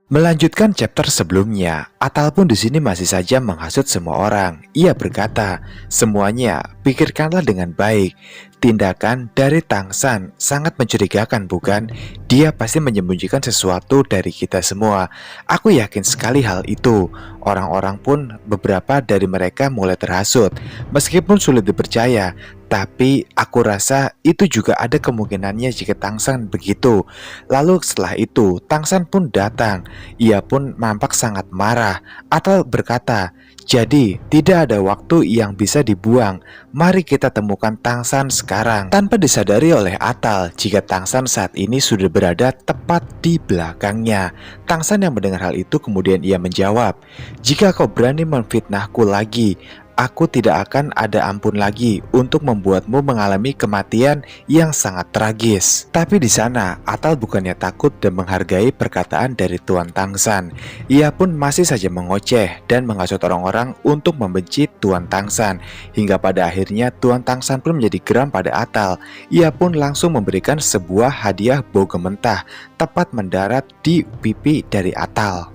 Melanjutkan chapter sebelumnya, Atal pun di sini masih saja menghasut semua orang. Ia berkata, "Semuanya, pikirkanlah dengan baik. Tindakan dari Tangsan sangat mencurigakan, bukan? Dia pasti menyembunyikan sesuatu dari kita semua. Aku yakin sekali hal itu." Orang-orang pun beberapa dari mereka mulai terhasut. Meskipun sulit dipercaya, tapi aku rasa itu juga ada kemungkinannya jika Tangsan begitu. Lalu setelah itu, Tangsan pun datang. Ia pun nampak sangat marah. Atal berkata, "Jadi tidak ada waktu yang bisa dibuang. Mari kita temukan Tangsan sekarang." Tanpa disadari oleh Atal jika Tangsan saat ini sudah berada tepat di belakangnya. Tangsan yang mendengar hal itu kemudian ia menjawab, "Jika kau berani memfitnahku lagi, aku tidak akan ada ampun lagi untuk membuatmu mengalami kematian yang sangat tragis." Tapi di sana, Atal bukannya takut dan menghargai perkataan dari Tuan Tangsan. Ia pun masih saja mengoceh dan menghasut orang-orang untuk membenci Tuan Tangsan. Hingga pada akhirnya Tuan Tangsan pun menjadi geram pada Atal. Ia pun langsung memberikan sebuah hadiah bogem mentah, tepat mendarat di pipi dari Atal.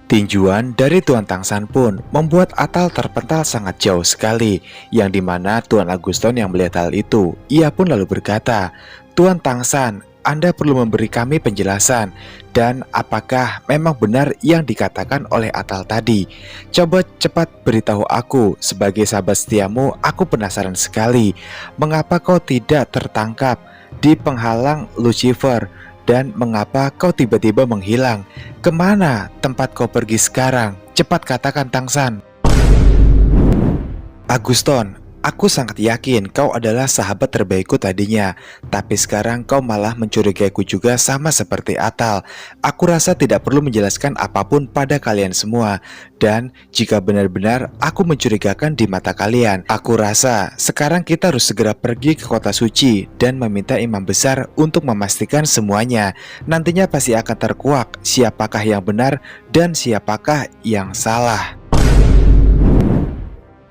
Tinjuan dari Tuan Tangsan pun membuat Atal terpental sangat jauh sekali, yang dimana Tuan Aguston yang melihat hal itu, ia pun lalu berkata, "Tuan Tangsan, Anda perlu memberi kami penjelasan, dan apakah memang benar yang dikatakan oleh Atal tadi? Coba cepat beritahu aku, sebagai sahabat setiamu, aku penasaran sekali, mengapa kau tidak tertangkap di penghalang Lucifer? Dan mengapa kau tiba-tiba menghilang? Kemana tempat kau pergi sekarang? Cepat katakan, Tangsan." "Aguston, aku sangat yakin kau adalah sahabat terbaikku tadinya, tapi sekarang kau malah mencurigaiku juga sama seperti Atal. Aku rasa tidak perlu menjelaskan apapun pada kalian semua. Dan jika benar-benar aku mencurigakan di mata kalian, aku rasa sekarang kita harus segera pergi ke kota suci dan meminta imam besar untuk memastikan semuanya. Nantinya pasti akan terkuak siapakah yang benar dan siapakah yang salah."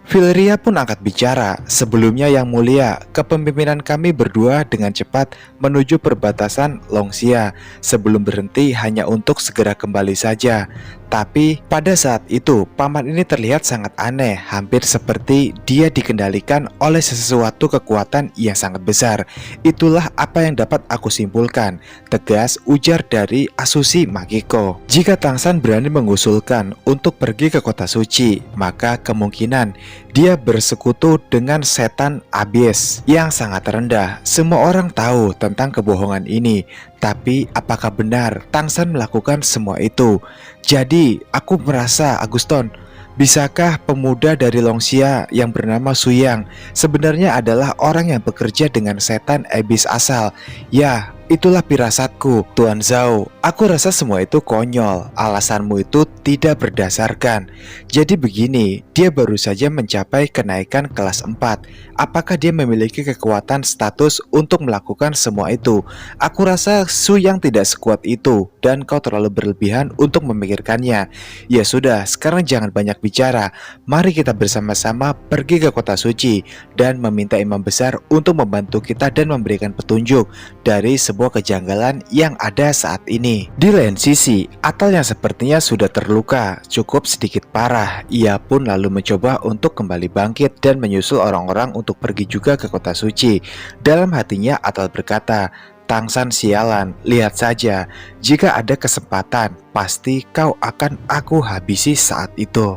Valeria pun angkat bicara, "Sebelumnya yang mulia, kepemimpinan kami berdua dengan cepat menuju perbatasan Longxia sebelum berhenti hanya untuk segera kembali saja. Tapi pada saat itu paman ini terlihat sangat aneh, hampir seperti dia dikendalikan oleh sesuatu kekuatan yang sangat besar. Itulah apa yang dapat aku simpulkan," tegas ujar dari Asushi Makiko. "Jika Tangsan berani mengusulkan untuk pergi ke kota suci, maka kemungkinan dia bersekutu dengan setan abis yang sangat rendah. Semua orang tahu tentang kebohongan ini. Tapi apakah benar Tangsan melakukan semua itu? Jadi aku merasa, Aguston, bisakah pemuda dari Longxia yang bernama Suyang sebenarnya adalah orang yang bekerja dengan setan abis asal? Ya, itulah firasatku, Tuan Zhao. Aku rasa semua itu konyol. Alasanmu itu tidak berdasarkan. Jadi begini, dia baru saja mencapai kenaikan kelas 4. Apakah dia memiliki kekuatan status untuk melakukan semua itu? Aku rasa Su yang tidak sekuat itu, dan kau terlalu berlebihan untuk memikirkannya. Ya sudah, sekarang jangan banyak bicara. Mari kita bersama-sama pergi ke kota suci dan meminta imam besar untuk membantu kita dan memberikan petunjuk dari sebuah kejanggalan yang ada saat ini." Di lain sisi, Atal yang sepertinya sudah terluka cukup sedikit parah. Ia pun lalu mencoba untuk kembali bangkit dan menyusul orang-orang untuk pergi juga ke kota suci. Dalam hatinya Atal berkata, "Tangsan sialan, lihat saja, jika ada kesempatan, pasti kau akan aku habisi saat itu."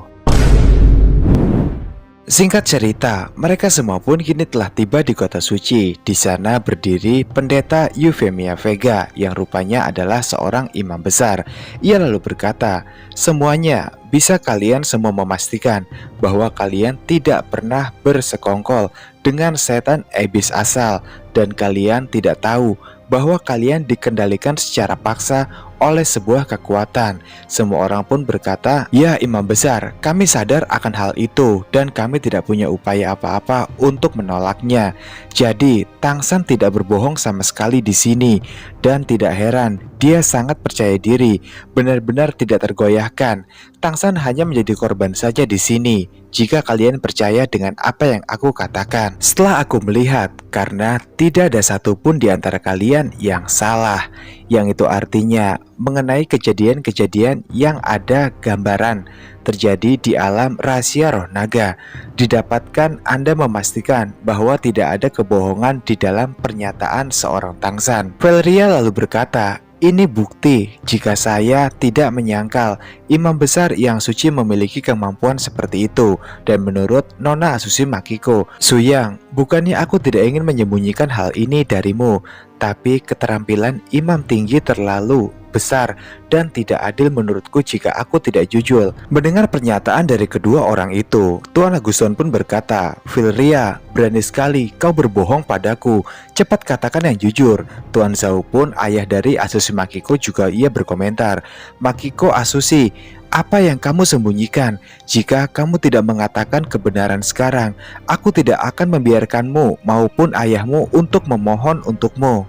Singkat cerita, mereka semua pun kini telah tiba di kota suci. Di sana berdiri pendeta Euphemia Vega yang rupanya adalah seorang imam besar. Ia lalu berkata, "Semuanya, bisa kalian semua memastikan bahwa kalian tidak pernah bersekongkol dengan setan iblis asal, dan kalian tidak tahu bahwa kalian dikendalikan secara paksa oleh sebuah kekuatan." Semua orang pun berkata, "Ya imam besar, kami sadar akan hal itu dan kami tidak punya upaya apa-apa untuk menolaknya." Jadi Tangsan tidak berbohong sama sekali di sini, dan tidak heran dia sangat percaya diri, benar-benar tidak tergoyahkan. Tangsan hanya menjadi korban saja di sini. Jika kalian percaya dengan apa yang aku katakan, setelah aku melihat, karena tidak ada satupun di antara kalian yang salah. yang itu artinya mengenai kejadian-kejadian yang ada gambaran terjadi di alam rahasia roh naga. Didapatkan Anda memastikan bahwa tidak ada kebohongan di dalam pernyataan seorang Tangsan. Valeria lalu berkata, ini bukti jika saya tidak menyangkal imam besar yang suci memiliki kemampuan seperti itu. Dan menurut Nona Asushi Makiko, Suyang, bukannya aku tidak ingin menyembunyikan hal ini darimu, tapi keterampilan imam tinggi terlalu besar dan tidak adil menurutku jika aku tidak jujur. Mendengar pernyataan dari kedua orang itu, Tuan Aguson pun berkata, Valeria, berani sekali kau berbohong padaku. Cepat katakan yang jujur. Tuan Zhao pun, ayah dari Asushi Makiko, juga ia berkomentar, Makiko Asushi, apa yang kamu sembunyikan? Jika kamu tidak mengatakan kebenaran sekarang, aku tidak akan membiarkanmu maupun ayahmu untuk memohon untukmu.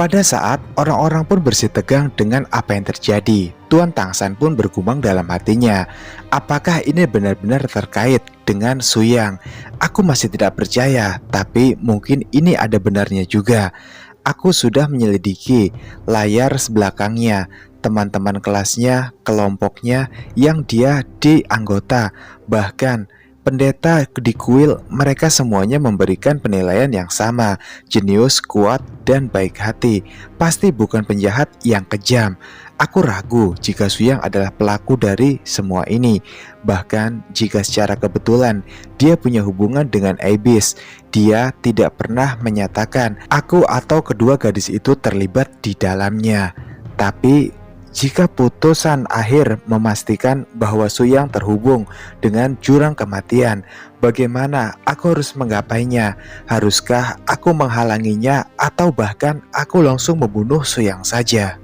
Pada saat orang-orang pun bersitegang dengan apa yang terjadi, Tuan Tangsan pun bergumam dalam hatinya, apakah ini benar-benar terkait dengan Suyang? Aku masih tidak percaya, tapi mungkin ini ada benarnya juga. Aku sudah menyelidiki layar belakangnya, teman-teman kelasnya, kelompoknya yang dia di anggota, bahkan pendeta di kuil, mereka semuanya memberikan penilaian yang sama, jenius, kuat, dan baik hati. Pasti bukan penjahat yang kejam. Aku ragu jika Suyang adalah pelaku dari semua ini. Bahkan jika secara kebetulan dia punya hubungan dengan Abyss, dia tidak pernah menyatakan aku atau kedua gadis itu terlibat di dalamnya. Tapi jika putusan akhir memastikan bahwa Suyang terhubung dengan jurang kematian, bagaimana aku harus menggapainya? Haruskah aku menghalanginya atau bahkan aku langsung membunuh Suyang saja?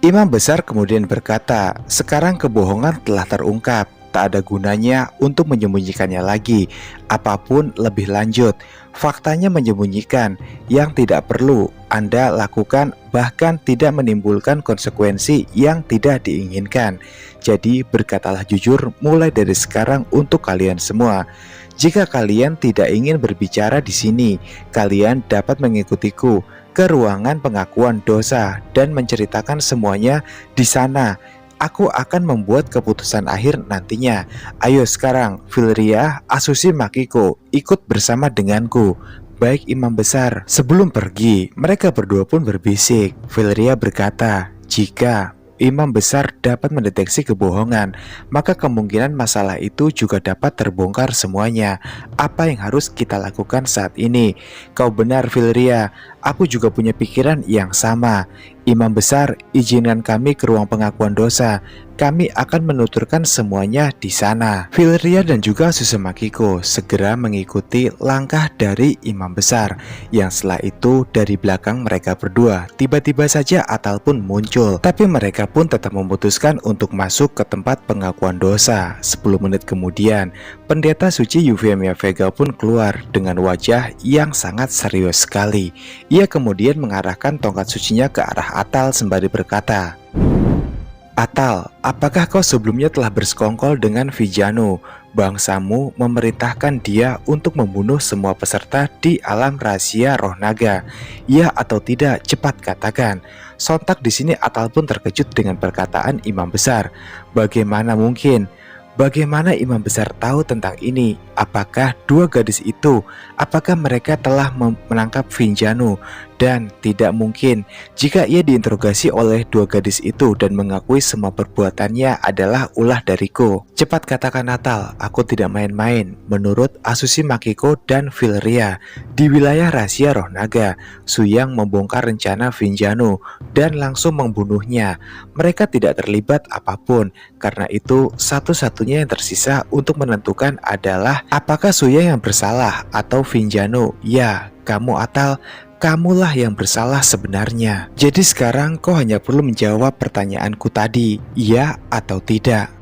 Imam besar kemudian berkata, sekarang kebohongan telah terungkap. Tak ada gunanya untuk menyembunyikannya lagi. Apapun lebih lanjut, faktanya menyembunyikan yang tidak perlu Anda lakukan, bahkan tidak menimbulkan konsekuensi yang tidak diinginkan. Jadi berkatalah jujur mulai dari sekarang untuk kalian semua. Jika kalian tidak ingin berbicara di sini, kalian dapat mengikutiku ke ruangan pengakuan dosa dan menceritakan semuanya di sana. Aku akan membuat keputusan akhir nantinya. Ayo sekarang, Valeria, Asushi Makiko, ikut bersama denganku. Baik imam besar. Sebelum pergi, mereka berdua pun berbisik. Valeria berkata, jika imam besar dapat mendeteksi kebohongan, maka kemungkinan masalah itu juga dapat terbongkar semuanya. Apa yang harus kita lakukan saat ini? Kau benar, Valeria. Aku juga punya pikiran yang sama. Imam besar, izinkan kami ke ruang pengakuan dosa. Kami akan menuturkan semuanya di sana. Valeria dan juga Asushi Makiko segera mengikuti langkah dari imam besar. Yang setelah itu dari belakang mereka berdua tiba-tiba saja Atal pun muncul. Tapi mereka pun tetap memutuskan untuk masuk ke tempat pengakuan dosa. 10 menit kemudian, pendeta suci Euphemia Vega pun keluar dengan wajah yang sangat serius sekali. Ia kemudian mengarahkan tongkat sucinya ke arah Atal sembari berkata, Atal, apakah kau sebelumnya telah bersekongkol dengan Vijano? Bangsamu memerintahkan dia untuk membunuh semua peserta di alam rahasia roh naga. Ya atau tidak, cepat katakan. Sontak di sini Atal pun terkejut dengan perkataan imam besar. Bagaimana mungkin? Bagaimana imam besar tahu tentang ini? Apakah dua gadis itu? Apakah mereka telah menangkap Vijano? Dan tidak mungkin jika ia diinterogasi oleh dua gadis itu dan mengakui semua perbuatannya adalah ulah dariku. Cepat katakan Atal, aku tidak main-main. Menurut Asushi Makiko dan Valeria, di wilayah rahasia roh naga, Suyang membongkar rencana Vijano dan langsung membunuhnya. Mereka tidak terlibat apapun. Karena itu satu-satunya yang tersisa untuk menentukan adalah apakah Suyang yang bersalah atau Vijano. Ya, kamu Atal, kamulah yang bersalah sebenarnya. Jadi sekarang kau hanya perlu menjawab pertanyaanku tadi, iya atau tidak.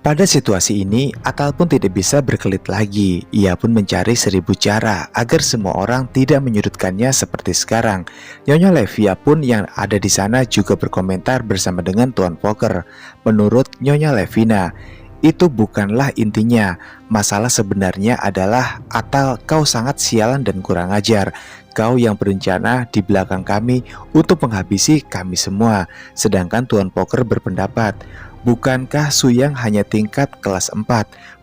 Pada situasi ini, Atal pun tidak bisa berkelit lagi. Ia pun mencari 1000 cara agar semua orang tidak menyudutkannya seperti sekarang. Nyonya Levia pun yang ada di sana juga berkomentar bersama dengan Tuan Poker. Menurut Nyonya Levina, itu bukanlah intinya. Masalah sebenarnya adalah Atal, kau sangat sialan dan kurang ajar. kau yang berencana di belakang kami untuk menghabisi kami semua. Sedangkan Tuan Poker berpendapat, bukankah Suyang hanya tingkat kelas 4?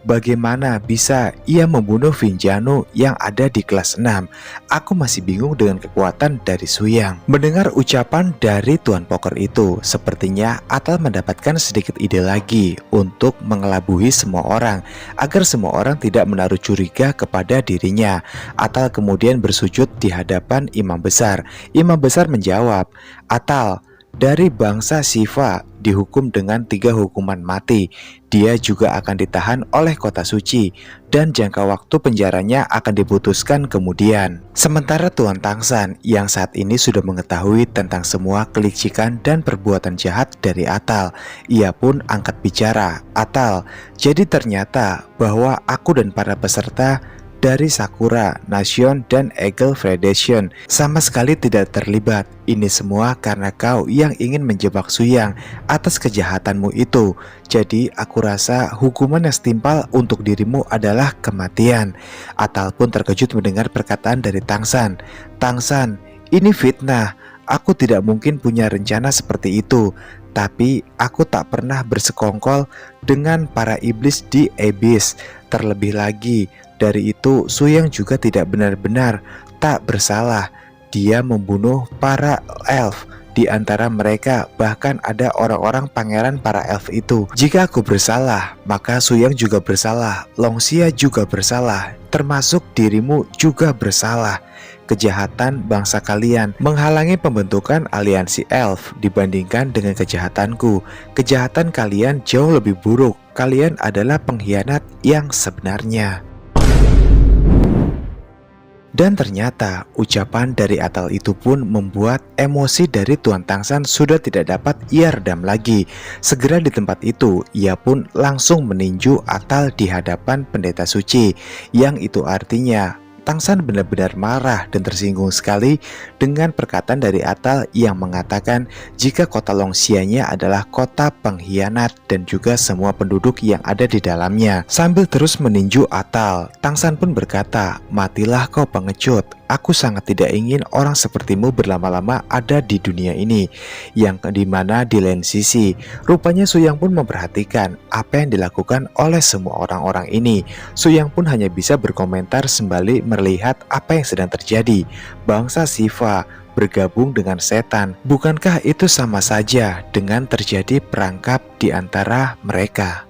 Bagaimana bisa ia membunuh Vinjano yang ada di kelas 6? Aku masih bingung dengan kekuatan dari Suyang. Mendengar ucapan dari Tuan Poker itu, sepertinya Atal mendapatkan sedikit ide lagi untuk mengelabuhi semua orang agar semua orang tidak menaruh curiga kepada dirinya. Atal kemudian bersujud di hadapan Imam Besar. Imam Besar menjawab, Atal dari bangsa Siva dihukum dengan 3 hukuman mati. Dia juga akan ditahan oleh kota suci dan jangka waktu penjaranya akan diputuskan kemudian. Sementara Tuan Tangsan yang saat ini sudah mengetahui tentang semua kelicikan dan perbuatan jahat dari Atal, ia pun angkat bicara. Atal, jadi ternyata bahwa aku dan para peserta dari Sakura Nation dan Eagle Federation sama sekali tidak terlibat. Ini semua karena kau yang ingin menjebak Suyang atas kejahatanmu itu. Jadi aku rasa hukuman yang setimpal untuk dirimu adalah kematian. Atal pun terkejut mendengar perkataan dari Tangsan. Tangsan, ini fitnah. Aku tidak mungkin punya rencana seperti itu. Tapi aku tak pernah bersekongkol dengan para iblis di Abyss. Terlebih lagi dari itu, Suyang juga tidak benar-benar tak bersalah. Dia membunuh para elf. Di antara mereka bahkan ada orang-orang pangeran para elf itu. Jika aku bersalah, maka Suyang juga bersalah. Longxia juga bersalah. Termasuk dirimu juga bersalah. Kejahatan bangsa kalian menghalangi pembentukan aliansi elf dibandingkan dengan kejahatanku. Kejahatan kalian jauh lebih buruk. Kalian adalah pengkhianat yang sebenarnya. Dan ternyata ucapan dari Atal itu pun membuat emosi dari Tuan Tangsan sudah tidak dapat ia redam lagi. Segera di tempat itu ia pun langsung meninju Atal di hadapan pendeta suci. Yang itu artinya Tangsan benar-benar marah dan tersinggung sekali dengan perkataan dari Atal yang mengatakan jika kota Longxianya adalah kota pengkhianat dan juga semua penduduk yang ada di dalamnya. Sambil terus meninju Atal, Tangsan pun berkata, matilah kau pengecut. Aku sangat tidak ingin orang sepertimu berlama-lama ada di dunia ini. Yang dimana di lain sisi, rupanya Suyang pun memperhatikan apa yang dilakukan oleh semua orang-orang ini. Suyang pun hanya bisa berkomentar sembali melihat apa yang sedang terjadi. Bangsa Siva bergabung dengan setan. Bukankah itu sama saja dengan terjadi perangkap di antara mereka?